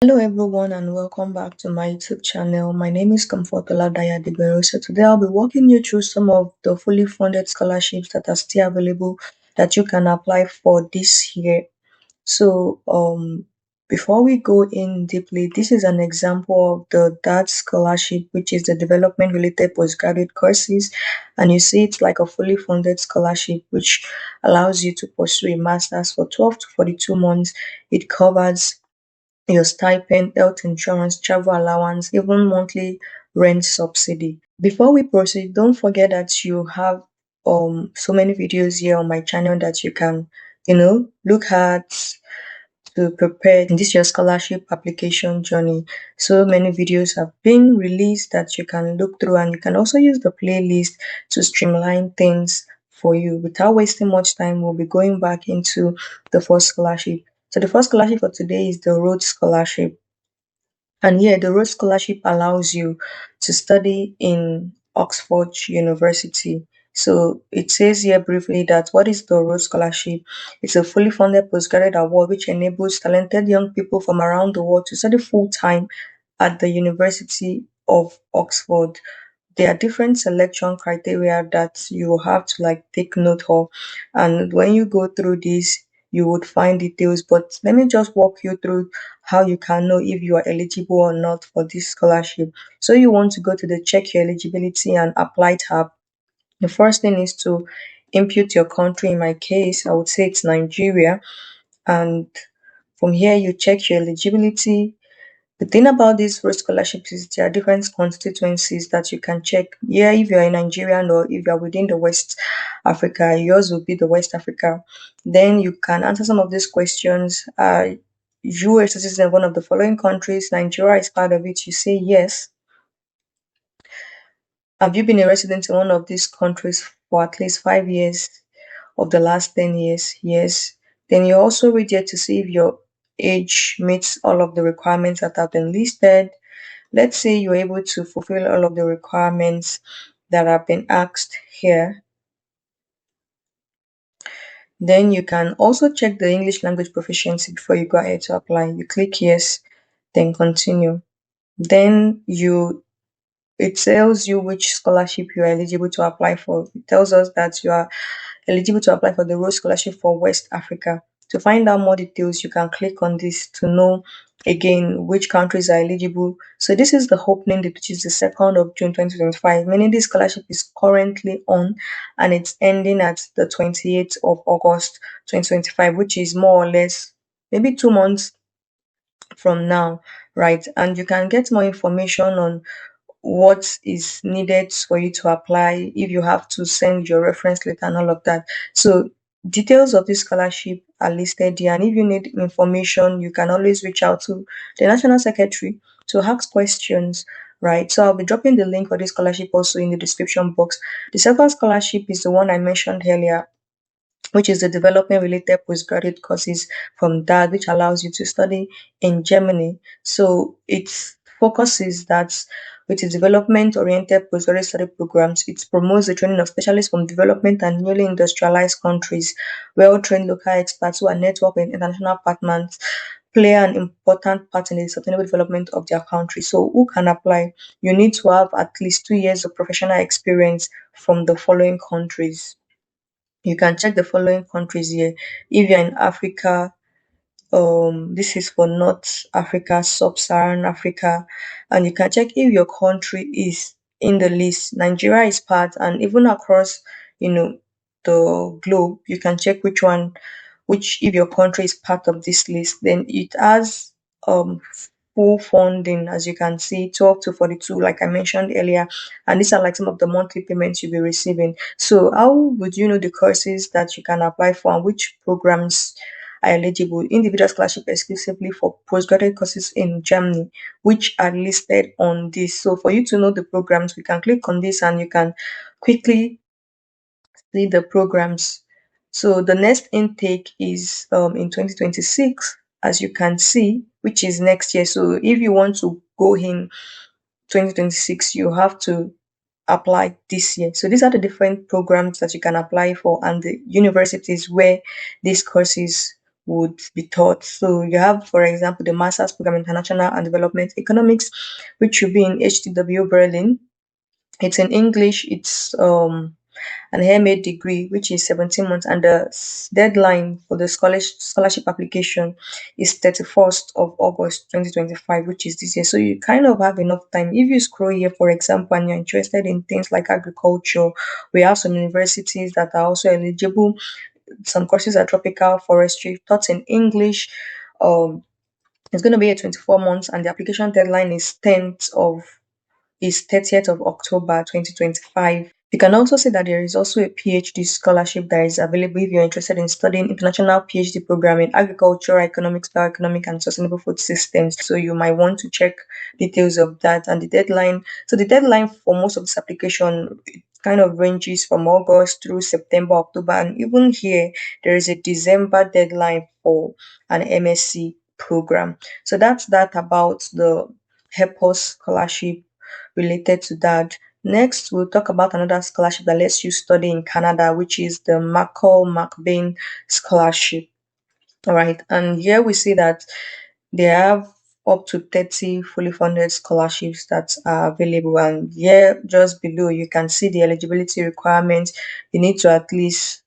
Hello everyone and welcome back to my YouTube channel. My name is Comfortola Dayadibero. So today I'll be walking you through some of the fully funded scholarships that are still available that you can apply for this year. So before we go in deeply, this is an example of the DAAD scholarship, which is the development related postgraduate courses. And you see it's like a fully funded scholarship which allows you to pursue a master's for 12 to 42 months. It covers your stipend, health insurance, travel allowance, even monthly rent subsidy. Before we proceed, don't forget that you have so many videos here on my channel that you can, look at to prepare in this your scholarship application journey. So many videos have been released that you can look through, and you can also use the playlist to streamline things for you. Without wasting much time, we'll be going back into the first scholarship. So the first scholarship for today is the Rhodes Scholarship. And yeah, the Rhodes Scholarship allows you to study in Oxford University. So it says here briefly that what is the Rhodes Scholarship? It's a fully funded postgraduate award which enables talented young people from around the world to study full time at the University of Oxford. There are different selection criteria that you will have to like take note of, and when you go through this you would find details, but let me just walk you through how you can know if you are eligible or not for this scholarship. So you want to go to the check your eligibility and apply tab. The first thing is to input your country. In my case, I would say it's Nigeria, and from here you check your eligibility. The thing about these road scholarships is there are different constituencies that you can check. Yeah, if you're in Nigeria or if you're within the West Africa, yours will be the West Africa. Then you can answer some of these questions. You a citizen of one of the following countries? Nigeria is part of it. You say yes. Have you been a resident in one of these countries for at least 5 years of the last 10 years? Yes. Then you also read here to see if your age meets all of the requirements that have been listed. Let's say you're able to fulfill all of the requirements that have been asked here. Then you can also check the English language proficiency before you go ahead to apply. You click yes, then continue. Then it tells you which scholarship you are eligible to apply for. It tells us that you are eligible to apply for the Rhodes Scholarship for West Africa. To find out more details, you can click on this to know again which countries are eligible. So this is the opening date, which is the 2nd of June 2025, meaning this scholarship is currently on and it's ending at the 28th of August 2025, which is more or less maybe 2 months from now, right? And you can get more information on what is needed for you to apply, if you have to send your reference letter and all of that. So details of this scholarship are listed here, and if you need information you can always reach out to the national secretary to ask questions, right? So I'll be dropping the link for this scholarship also in the description box. The second scholarship is the one I mentioned earlier, which is the development related postgraduate courses from DAAD, which allows you to study in Germany. So its focus is that with its development oriented postgraduate study programs, it promotes the training of specialists from development and newly industrialized countries. Well trained local experts who are networked with international partners play an important part in the sustainable development of their country. So who can apply? You need to have at least 2 years of professional experience from the following countries. You can check the following countries here. If you're in Africa, this is for North Africa, Sub-Saharan Africa, and you can check if your country is in the list. Nigeria is part, and even across, you know, the globe, you can check which if your country is part of this list. Then it has full funding, as you can see, 12 to 42, like I mentioned earlier, and these are like some of the monthly payments you'll be receiving. So how would you know the courses that you can apply for and which programs are eligible? Individual scholarship exclusively for postgraduate courses in Germany, which are listed on this. So for you to know the programs, we can click on this and you can quickly see the programs. So the next intake is in 2026, as you can see, which is next year. So if you want to go in 2026, you have to apply this year. So these are the different programs that you can apply for and the universities where these courses would be taught. So you have, for example, the Master's Program International and Development Economics, which should be in HTW Berlin. It's in English. It's an MA degree, which is 17 months, and the deadline for the scholarship application is 31st of August 2025, which is this year. So you kind of have enough time. If you scroll here, for example, and you're interested in things like agriculture, we have some universities that are also eligible. Some courses are tropical forestry, taught in English. Um, it's going to be a 24 months, and the application deadline is 30th of October 2025. You can also see that there is also a PhD scholarship that is available if you're interested in studying international PhD program in agriculture, economics, bioeconomic, and sustainable food systems. So you might want to check details of that and the deadline. So the deadline for most of this application kind of ranges from August through September, October, and even here there is a December deadline for an MSc program. So that's that about the HEPOS scholarship related to that. Next, we'll talk about another scholarship that lets you study in Canada, which is the McBain Scholarship. All right, and here we see that they have up to 30 fully funded scholarships that are available. And here, just below, you can see the eligibility requirements. You need to at least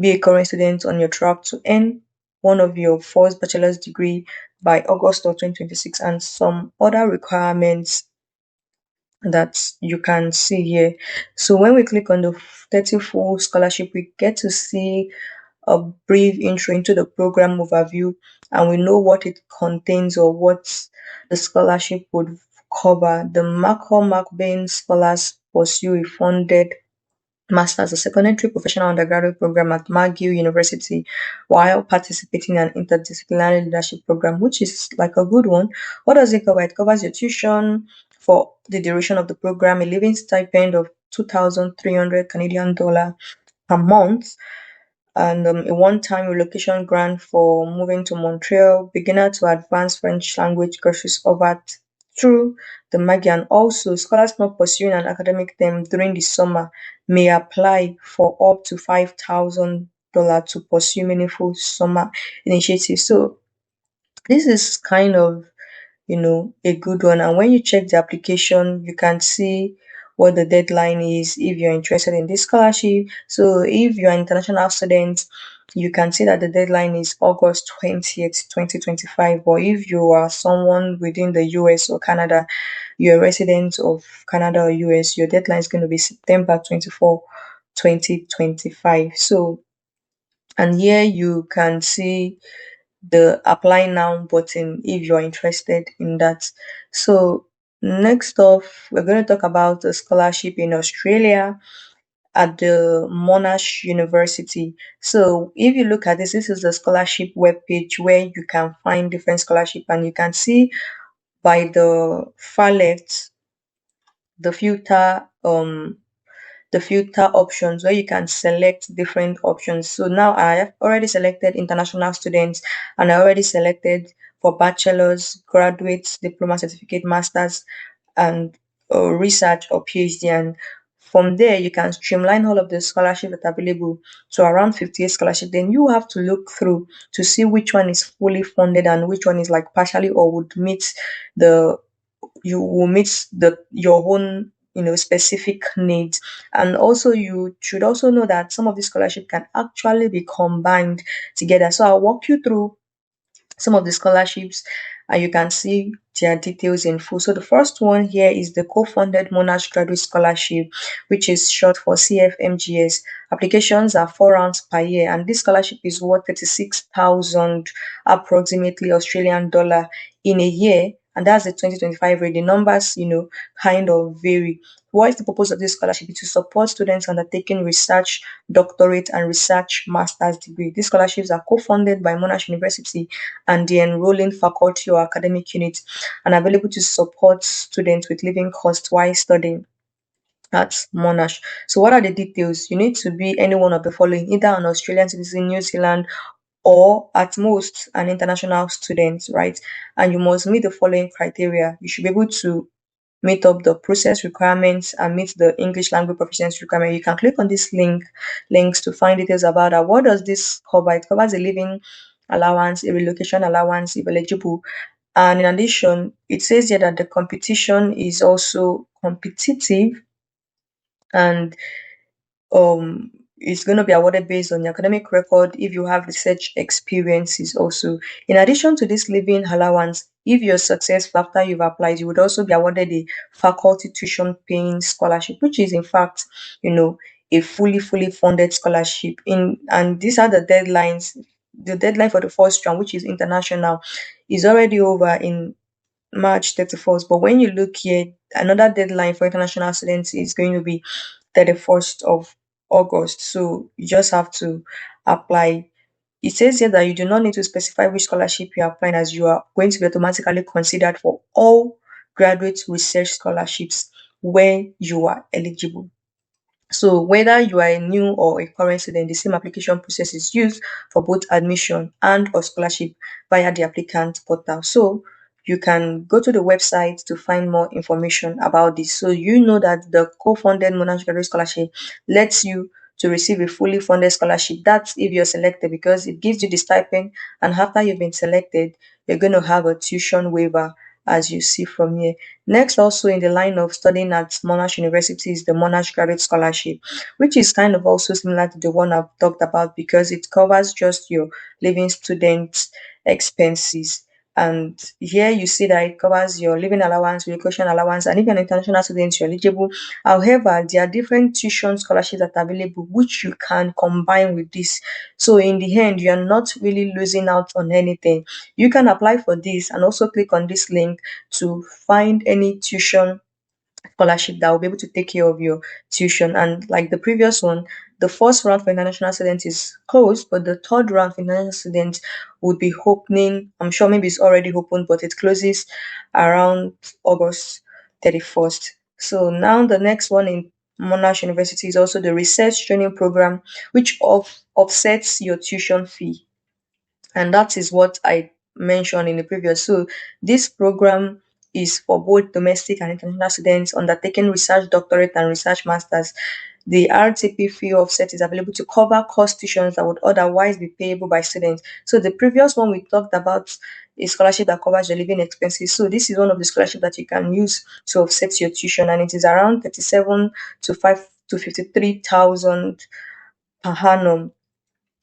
be a current student on your track to earn one of your first bachelor's degree by August of 2026, and some other requirements that you can see here. So when we click on the 30 full scholarship, we get to see a brief intro into the program overview, and we know what it contains or what the scholarship would cover. The Malcolm McBain Scholars pursue a funded master's or secondary professional undergraduate program at McGill University while participating in an interdisciplinary leadership program, which is like a good one. What does it cover? It covers your tuition for the duration of the program, a living stipend of 2,300 Canadian dollar per month, and a one-time relocation grant for moving to Montreal, beginner to advanced French language courses offered through the MAGI, and also scholars not pursuing an academic term during the summer may apply for up to $5,000 to pursue meaningful summer initiatives. So this is kind of a good one. And when you check the application, you can see what the deadline is if you're interested in this scholarship. So if you're an international student, you can see that the deadline is August 20th, 2025. But if you are someone within the US or Canada, you're a resident of Canada or US, your deadline is going to be September 24, 2025. So, and here you can see the apply now button if you're interested in that. So next off, we're going to talk about a scholarship in Australia at the Monash University. So if you look at this is the scholarship webpage where you can find different scholarship, and you can see by the far left the filter options where you can select different options. So now I have already selected international students, and I already selected for bachelor's, graduates, diploma, certificate, masters, and research or PhD. And from there, you can streamline all of the scholarships that are available to around 58 scholarships. Then you have to look through to see which one is fully funded and which one is like partially or would meet the your own specific needs. And also you should also know that some of these scholarship can actually be combined together. So I'll walk you through some of the scholarships, and you can see their details in full. So the first one here is the co-funded Monash Graduate Scholarship, which is short for CFMGS. Applications are 4 rounds per year, and this scholarship is worth 36,000 approximately Australian dollar in a year. And that's the 2025 rate. The numbers, kind of vary. What is the purpose of this scholarship? Is to support students undertaking research, doctorate, and research master's degree. These scholarships are co-funded by Monash University and the enrolling faculty or academic unit, and available to support students with living costs while studying at Monash. So what are the details? You need to be any one of the following: either an Australian citizen, New Zealand, or at most an international student, right? And you must meet the following criteria. You should be able to meet up the process requirements and meet the English language proficiency requirement. You can click on this links to find details about that. What does this cover? It covers a living allowance, a relocation allowance if eligible. And in addition, it says here that the competition is also competitive, and it's going to be awarded based on your academic record if you have research experiences also. In addition to this living allowance, if you're successful after you've applied, you would also be awarded a faculty tuition paying scholarship, which is in fact, you know, a fully funded scholarship. In and these are the deadlines. The deadline for the first round, which is international, is already over in March 31st. But when you look here, another deadline for international students is going to be 31st of August. So you just have to apply. It says here that you do not need to specify which scholarship you are applying, as you are going to be automatically considered for all graduate research scholarships where you are eligible. So whether you are a new or a current student, the same application process is used for both admission and or scholarship via the applicant portal. So you can go to the website to find more information about this. So you know that the co-funded Monash Graduate Scholarship lets you to receive a fully funded scholarship. That's if you're selected, because it gives you the stipend, and after you've been selected, you're going to have a tuition waiver, as you see from here. Next, also in the line of studying at Monash University, is the Monash Graduate Scholarship, which is kind of also similar to the one I've talked about, because it covers just your living student expenses. And here you see that it covers your living allowance, relocation allowance, and if you're an international student, you're eligible. However, there are different tuition scholarships that are available, which you can combine with this. So in the end, you are not really losing out on anything. You can apply for this and also click on this link to find any tuition scholarship that will be able to take care of your tuition. And like the previous one, the first round for international students is closed, but the third round for international students would be opening. I'm sure maybe it's already open, but it closes around August 31st. So now the next one in Monash University is also the research training program, which offsets your tuition fee, and that is what I mentioned in the previous. So this program is for both domestic and international students undertaking research doctorate and research masters. The RTP fee offset is available to cover cost tuitions that would otherwise be payable by students. So the previous one we talked about a scholarship that covers your living expenses. So this is one of the scholarships that you can use to offset your tuition, and it is around 37 to 5 to 53,000 per annum.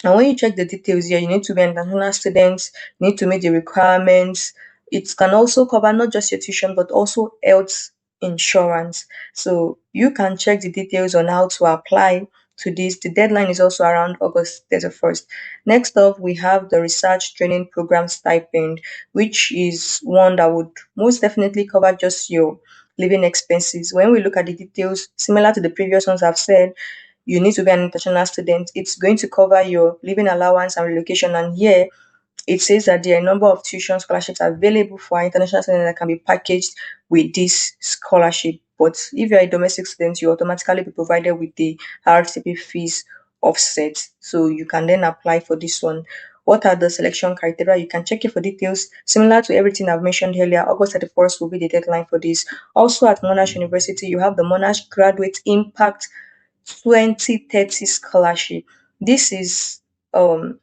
And when you check the details here, you need to be an international student, you need to meet the requirements. It can also cover not just your tuition, but also health insurance. So you can check the details on how to apply to this. The deadline is also around August 31st. Next up, we have the research training program stipend, which is one that would most definitely cover just your living expenses. When we look at the details, similar to the previous ones I've said, you need to be an international student. It's going to cover your living allowance and relocation. And here it says that there are a number of tuition scholarships available for international students that can be packaged with this scholarship. But if you're a domestic student, you automatically be provided with the RTP fees offset. So you can then apply for this one. What are the selection criteria? You can check it for details. Similar to everything I've mentioned earlier, August 31st will be the deadline for this. Also at Monash University, you have the Monash Graduate Impact 2030 scholarship. This is an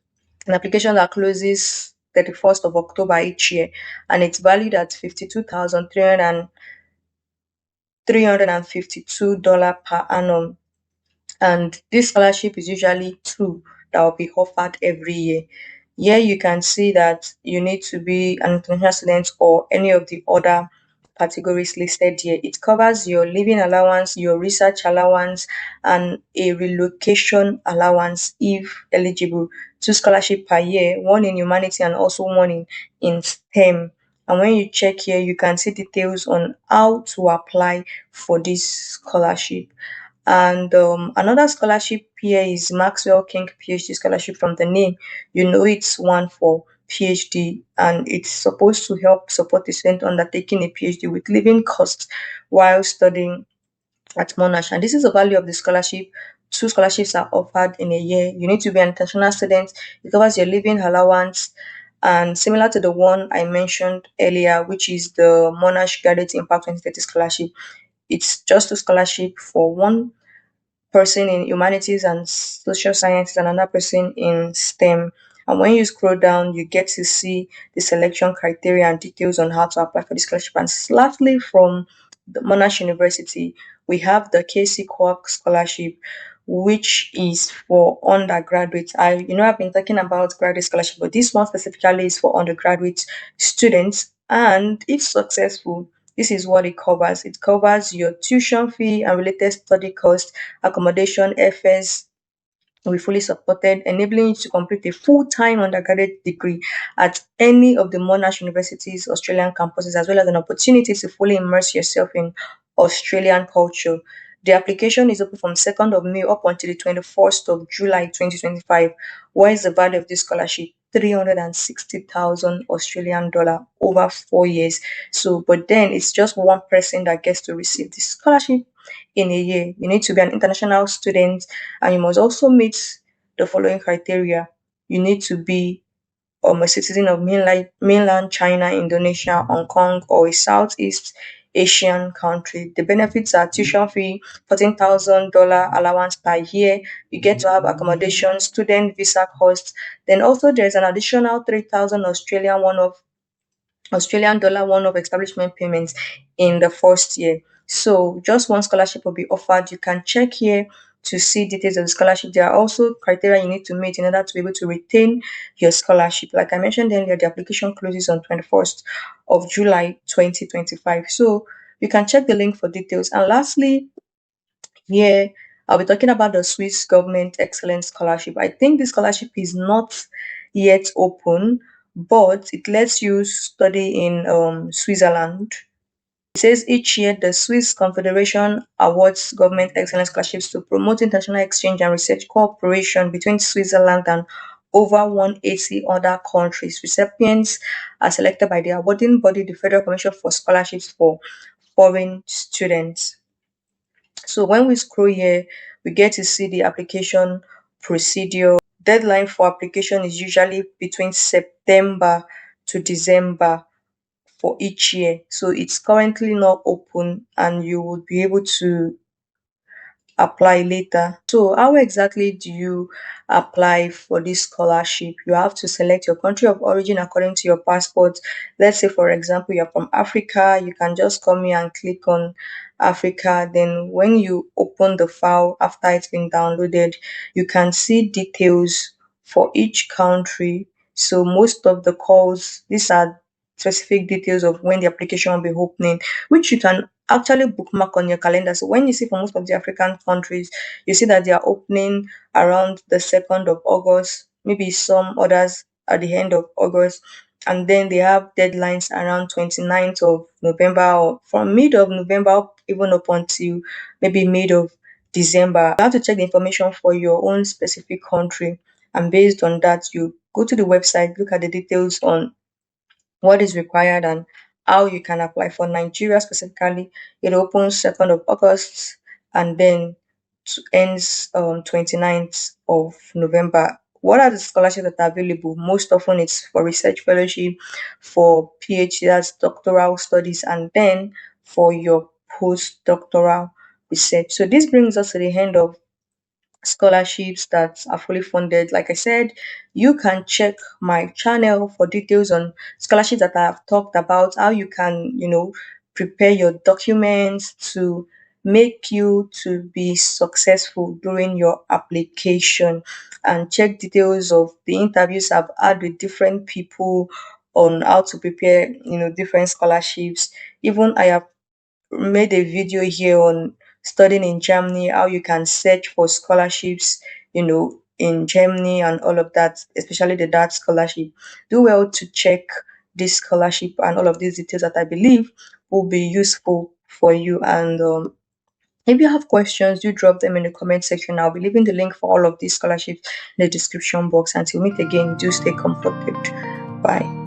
application that closes 31st of October each year, and it's valued at 52,352 dollars per annum. And this scholarship is usually two that will be offered every year. Here you can see that you need to be an international student or any of the other categories listed here. It covers your living allowance, your research allowance, and a relocation allowance if eligible. Two scholarship per year, one in humanity and also one in STEM. And when you check here, you can see details on how to apply for this scholarship. And another scholarship here is Maxwell King PhD scholarship. From the name, you know it's one for PhD, and it's supposed to help support the student undertaking a PhD with living costs while studying at Monash. And this is the value of the scholarship. Two scholarships are offered in a year. You need to be an international student. It covers your living allowance. And similar to the one I mentioned earlier, which is the Monash Graduate Impact 2030 scholarship, it's just a scholarship for one person in humanities and social sciences and another person in STEM. And when you scroll down, you get to see the selection criteria and details on how to apply for the scholarship. And lastly, from the Monash University, we have the KC Quark Scholarship, which is for undergraduates. I've been talking about graduate scholarship, but this one specifically is for undergraduate students. And if successful, this is what it covers. It covers your tuition fee and related study costs, accommodation, FS, we fully supported, enabling you to complete a full-time undergraduate degree at any of the Monash University's Australian campuses, as well as an opportunity to fully immerse yourself in Australian culture. The application is open from 2nd of May up until the 21st of July 2025. What is the value of this scholarship? 360,000 Australian dollar over 4 years. So, but then it's just one person that gets to receive this scholarship in a year. You need to be an international student, and you must also meet the following criteria. You need to be a citizen of mainland China, Indonesia, Hong Kong, or a Southeast Asian country. The benefits are tuition fee, $14,000 allowance per year. You get to have accommodation, student visa costs. Then also there's an additional 3,000 Australian dollar one-off establishment payments in the first year. So just one scholarship will be offered. You can check here to see details of the scholarship. There are also criteria you need to meet in order to be able to retain your scholarship. Like I mentioned earlier, the application closes on 21st of July 2025. So you can check the link for details. And lastly, here I'll be talking about the Swiss Government Excellence Scholarship. I think this scholarship is not yet open, but it lets you study in Switzerland. It says each year the Swiss Confederation awards government excellence scholarships to promote international exchange and research cooperation between Switzerland and over 180 other countries. Recipients are selected by the awarding body, the Federal Commission for Scholarships for Foreign Students. So when we scroll here, we get to see the application procedure. Deadline for application is usually between September to December for each year. So it's currently not open, and you would be able to apply later. So how exactly do you apply for this scholarship? You have to select your country of origin according to your passport. Let's say, for example, you're from Africa, you can just come here and click on Africa. Then when you open the file after it's been downloaded, you can see details for each country. So most of the calls, these are specific details of when the application will be opening, which you can actually bookmark on your calendar. So when you see for most of the African countries, you see that they are opening around the 2nd of August, maybe some others at the end of August. And then they have deadlines around 29th of November, or from mid of November even up until maybe mid of December. You have to check the information for your own specific country. And based on that, you go to the website, look at the details on what is required and how you can apply. For Nigeria specifically, it opens 2nd of August and then ends 29th of November. What are the scholarships that are available? Most often it's for research fellowship, for PhD, that's doctoral studies, and then for your postdoctoral research. So this brings us to the end of scholarships that are fully funded. Like I said, you can check my channel for details on scholarships that I have talked about, how you can, prepare your documents to make you to be successful during your application, and check details of the interviews I've had with different people on how to prepare, different scholarships. Even I have made a video here on studying in Germany, how you can search for scholarships, in Germany and all of that, especially the DAAD scholarship. Do well to check this scholarship and all of these details that I believe will be useful for you. And if you have questions, do drop them in the comment section. I'll be leaving the link for all of these scholarships in the description box. Until we meet again, do stay comforted. Bye.